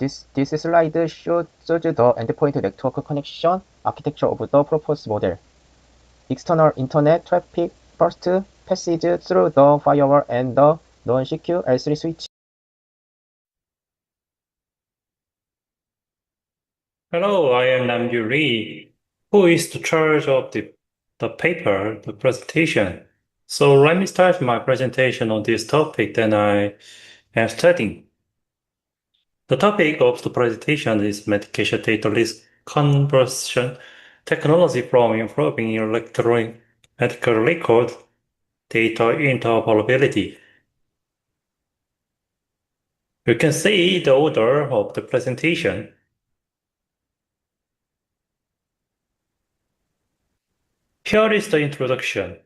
This slide shows the endpoint network connection architecture of the proposed model. External internet traffic first passes through the firewall and the non-secure L3 switch. Hello, I am Namju Lee, who is in charge of the paper, the presentation. So let me start my presentation on this topic that I am studying. The topic of the presentation is medication data risk conversion technology from improving electronic medical record data interoperability. You can see the order of the presentation. Here is the introduction.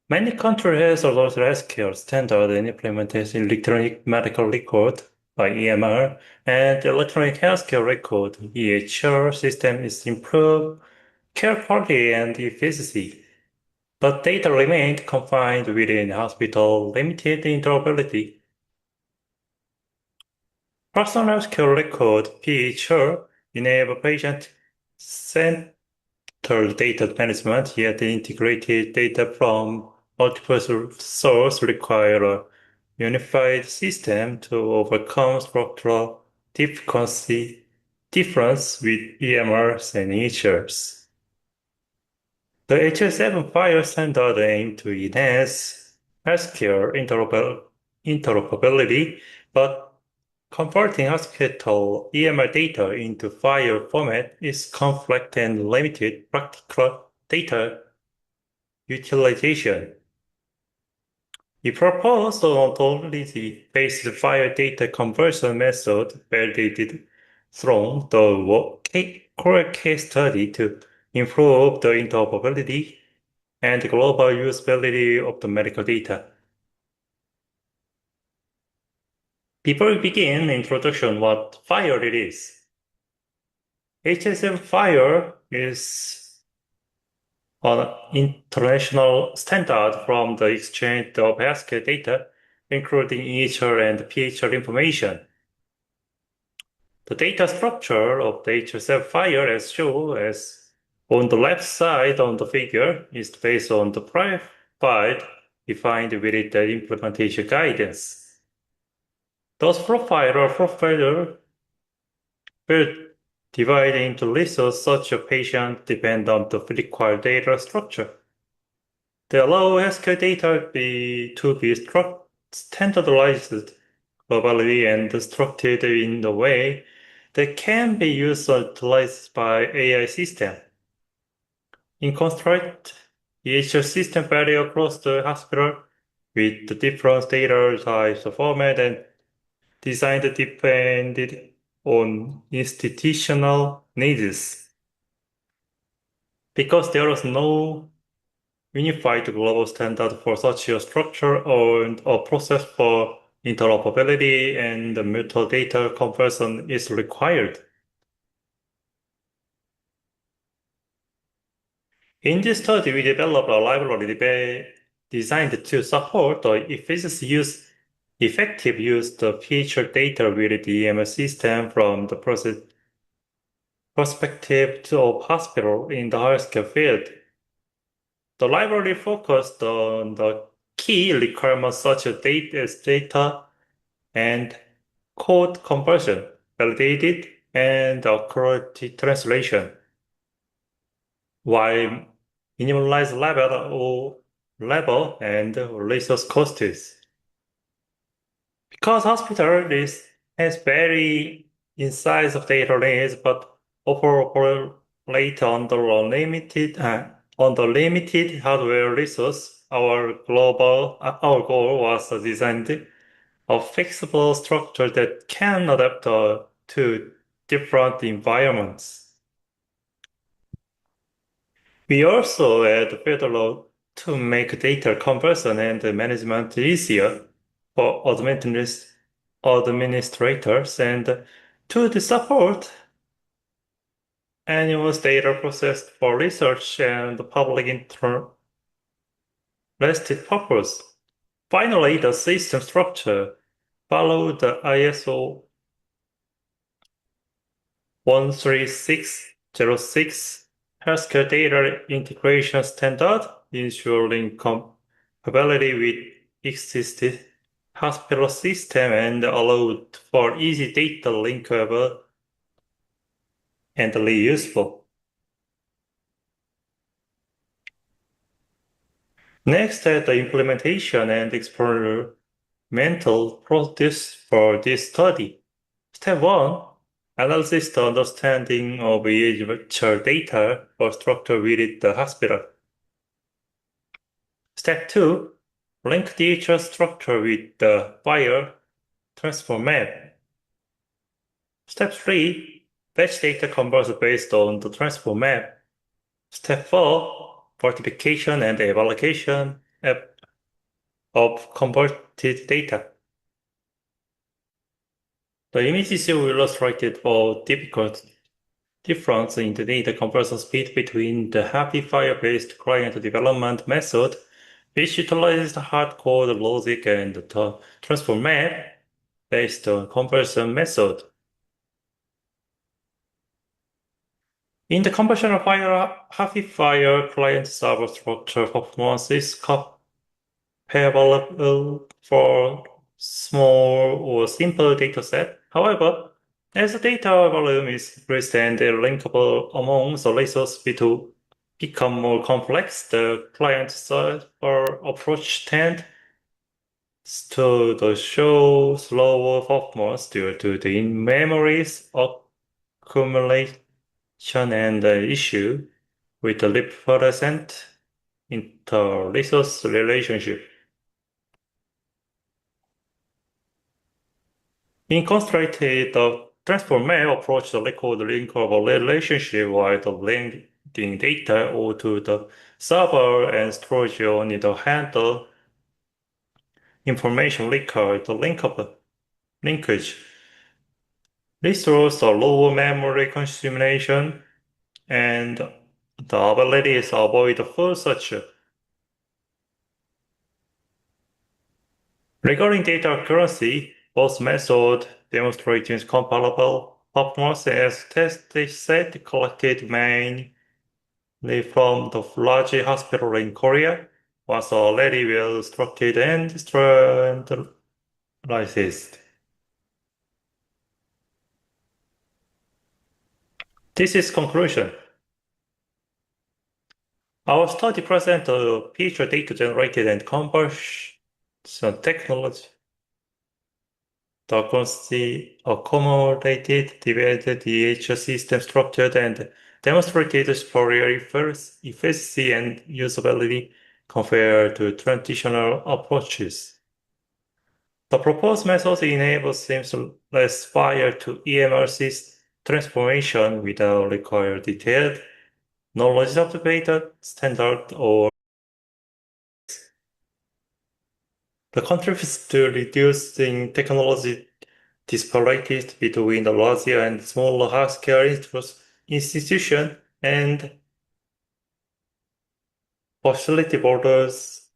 Many countries have adopted healthcare standard and implemented electronic medical record by EMR, and the electronic healthcare record EHR system is improved care quality and efficiency. But data remained confined within hospital, limited interoperability. Personal healthcare record PHR enable patient-centered data management, yet integrated data from multiple sources require a unified system to overcome structural difference with EMRs and EHRs. The HL7 file standard aims to enhance healthcare interoperability, but converting hospital EMR data into file format is complex and limited practical data utilization. We propose an ontology-based file data conversion method validated from the core case study to improve the interoperability and global usability of the medical data. Before we begin, introduction what file it is. HSM file is an international standard from the exchange of healthcare data, including EHR and PHR information. The data structure of the HSM file as shown as on the left side on the figure is based on the profile defined within the implementation guidance. Those profiler will divide into lists such a patient depend on the required data structure. They allow healthcare data to be standardized globally and structured in a way that can be utilized by AI system. In construct, each system vary across the hospital with the different data types, format, and designed depended on institutional needs. Because there is no unified global standard for such a structure or a process for interoperability and mutual data conversion is required. In this study, we developed a library designed to support the effective use of feature data with the EMS system from the perspective of hospital in the healthcare field. The library focused on the key requirements such as data and code conversion, validated and accurate translation, while minimized level and resource costs. Because hospital has very in size of data needs, but operate on the limited hardware resource, our goal was to design a flexible structure that can adapt to different environments. We also add federal to make data conversion and management easier for administrators and to support annual data processed for research and public interested purpose. Finally, the system structure followed the ISO 13606 Healthcare Data Integration Standard, ensuring compatibility with existing hospital system and allowed for easy data linkable and reusable. Next, the implementation and experimental process for this study. Step 1. Analysis the understanding of EHR data or structure within the hospital. Step 2. Link the EHR structure with the file transfer map. Step 3. Batch data converts based on the transfer map. Step 4. Fortification and evaluation of converted data. The images you illustrated for typical difference in the data conversion speed between the Happy-Fire-based client development method, which utilizes the hard-code logic, and the transfer map-based conversion method. In the conventional Happy-Fire client-server structure, performance is comparable for small or simple dataset. However, as the data volume is increased and linkable among the resources to become more complex, the client-server approach tends to show slower performance due to the in-memories accumulation and the issue with the represent inter-resource relationship. In constrained, the transform map approach the record link of a relationship while the linking data or to the server and storage only the handle information record the linkage. This shows the lower memory consumption and the ability to avoid the full search. Regarding data accuracy, both methods demonstrating comparable performance as test set collected mainly from the large hospital in Korea was already well structured and standardized. This is conclusion. Our study presents a feature data generated and conversion technology. The accommodated divided EH system structured and demonstrated superior efficiency and usability compared to traditional approaches. The proposed method enables seamless fire to EMRC transformation without requiring detailed knowledge of the data standard or the contributes to reducing technology disparities between the larger and smaller healthcare institutions and facility borders,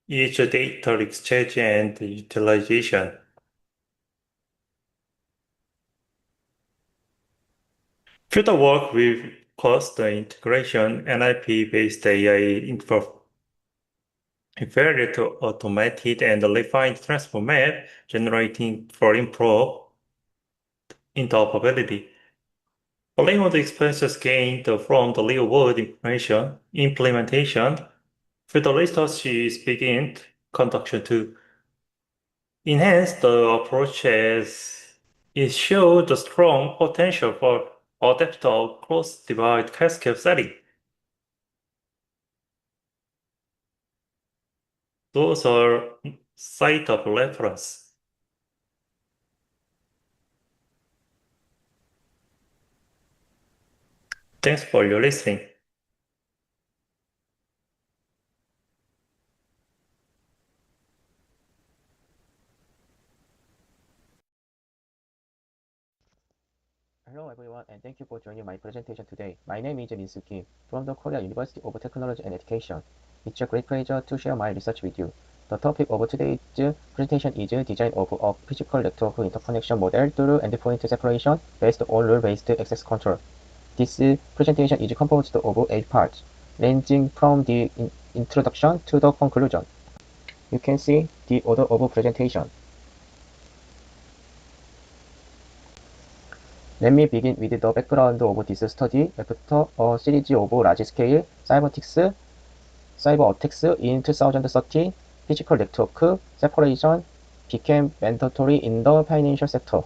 each data exchange and utilization. Further work with cost integration, NLP-based AI inferior to automated and refined transfer map generating for improved interoperability. Following the experiences gained from the real-world implementation, further research is being conducted to enhance the approach as it showed the strong potential for adaptive cross-device healthcare setting. Those are sites of reference. Thanks for your listening. Hello everyone, and thank you for joining my presentation today. My name is Min-Soo Kim from the Korea University of Technology and Education. It's a great pleasure to share my research with you. The topic of today's presentation is design of a physical network interconnection model through endpoint separation based on rule-based access control. This presentation is composed of 8 parts, ranging from the introduction to the conclusion. You can see the order of presentation. Let me begin with the background of this study. After a series of large-scale cyber attacks in 2013, physical network separation became mandatory in the financial sector.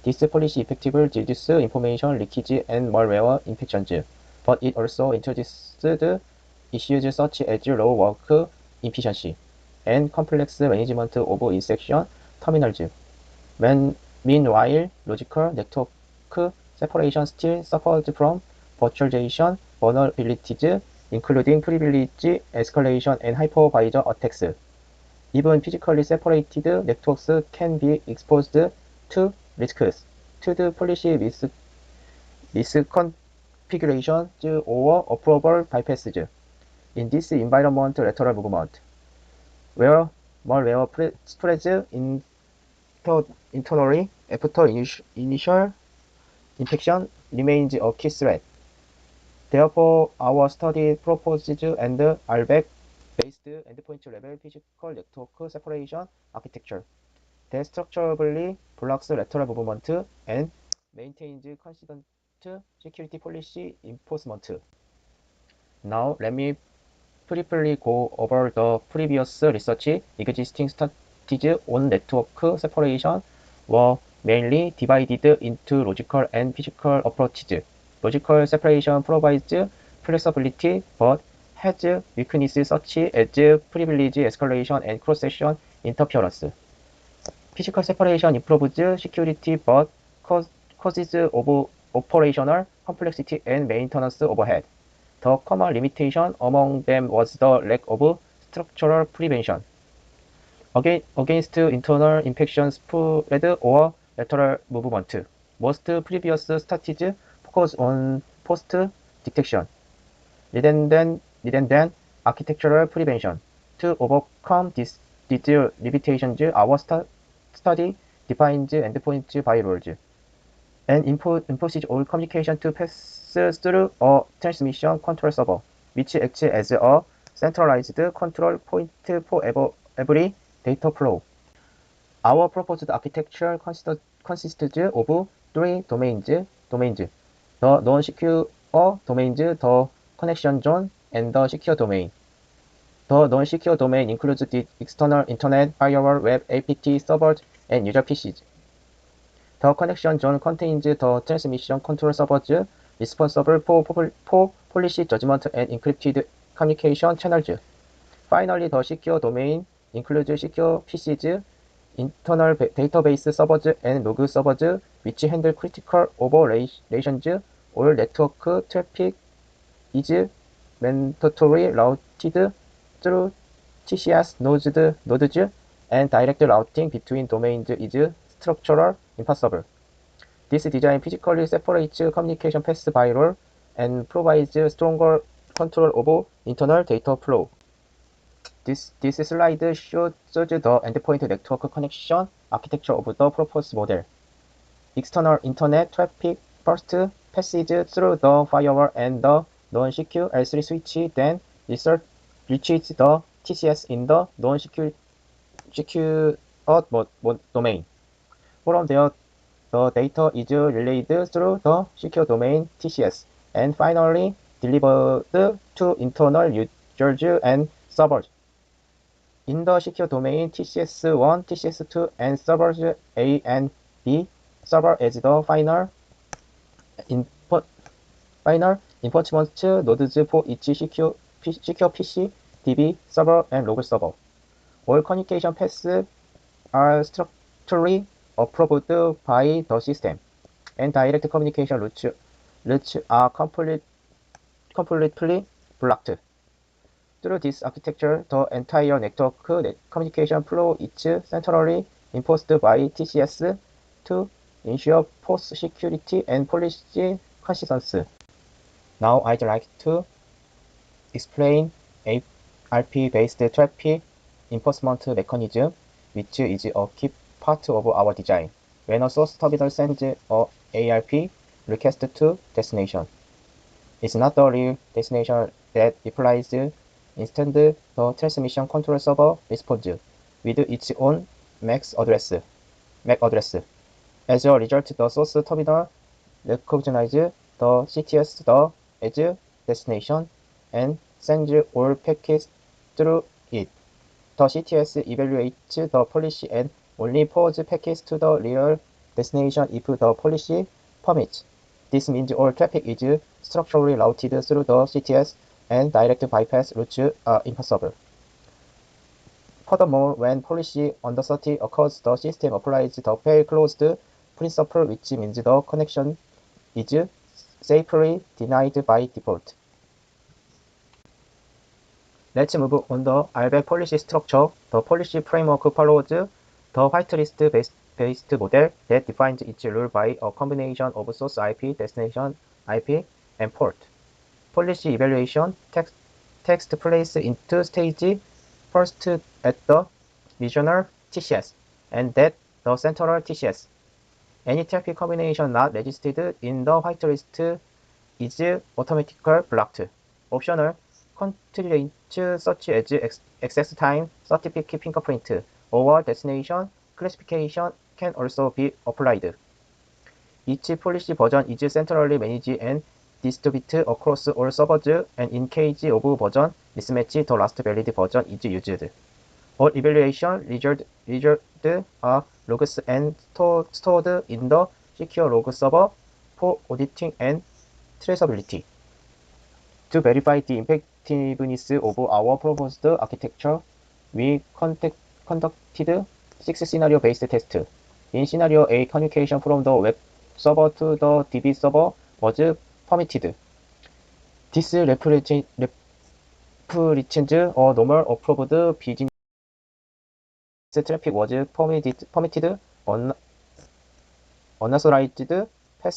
This policy effectively reduced information leakage and malware infections, but it also introduced issues such as low work efficiency and complex management of insertion terminals. Meanwhile, logical network separation still suffered from virtualization vulnerabilities, including privilege escalation and hypervisor attacks. Even physically separated networks can be exposed to risks to the policy misconfigurations or approval bypasses. In this environment, lateral movement, where malware spreads internally after initial infection, remains a key threat. Therefore, our study proposes an RBAC-based endpoint-level physical network separation architecture that structurally blocks lateral movement and maintains consistent security policy enforcement. Now, let me briefly go over the previous research. Existing studies on network separation were mainly divided into logical and physical approaches. Logical separation provides flexibility but has weaknesses such as privilege escalation and cross-session interference. Physical separation improves security but causes operational complexity and maintenance overhead. The common limitation among them was the lack of structural prevention against internal infection spread or lateral movement. Most previous studies focus on post-detection, redundant architectural prevention. To overcome these limitations, our study defines endpoint firewalls and imposes all communication to pass through a transmission control server, which acts as a centralized control point for every data flow. Our proposed architecture consists of 3 domains: the non-secure domains, the connection zone, and the secure domain. The non-secure domain includes the external internet, firewall, web, apt, servers, and user PCs. The connection zone contains the transmission control servers responsible for policy judgment and encrypted communication channels. Finally, the secure domain includes secure PCs, internal database servers, and log servers, which handle critical operations. All network traffic is mandatorily routed through TCS nodes, and direct routing between domains is structural impossible. This design physically separates communication paths by role and provides stronger control over internal data flow. This slide shows the endpoint network connection architecture of the proposed model. External internet traffic first passes through the firewall and the non-secure L3 switch, then reaches the TCS in the non-secure domain. From there, the data is relayed through the secure domain TCS and finally delivered to internal users and servers. In the secure domain, TCS1, TCS2, and servers A and B serve as the final enforcement nodes for each secure PC, DB server, and log server. All communication paths are structurally approved by the system, and direct communication routes are completely blocked. Through this architecture, the entire network communication flow is centrally enforced by TCS to ensure post security and policy consistency. Now I'd like to explain RP-based traffic enforcement mechanism, which is a key part of our design. When a source terminal sends a ARP request to destination, it's not the real destination that replies. Instead, the transmission control server responds with its own MAC address. As a result, the source terminal recognizes the CTS as destination and sends all packets through it. The CTS evaluates the policy and only forwards packets to the real destination if the policy permits. This means all traffic is structurally routed through the CTS and direct bypass routes are impossible. Furthermore, when policy underserved occurs, the system applies the fail closed principle, which means the connection is safely denied by default. Let's move on the RBAC policy structure. The policy framework follows the whitelist-based model that defines each rule by a combination of source IP, destination IP, and port. Policy evaluation takes place in two stages. First at the regional TCS and then the central TCS. Any traffic combination not registered in the whitelist is automatically blocked. Optional constraints such as access time, certificate fingerprint, or destination classification can also be applied. Each policy version is centrally managed and distributed across all servers, and in case of version mismatch, the last valid version is used. All evaluation results are logs and stored in the secure log server for auditing and traceability. To verify the effectiveness of our proposed architecture, we conducted 6 scenario-based tests. In scenario A, communication from the web server to the DB server was permitted. This represents a normal approved business traffic was permitted. Unauthorized path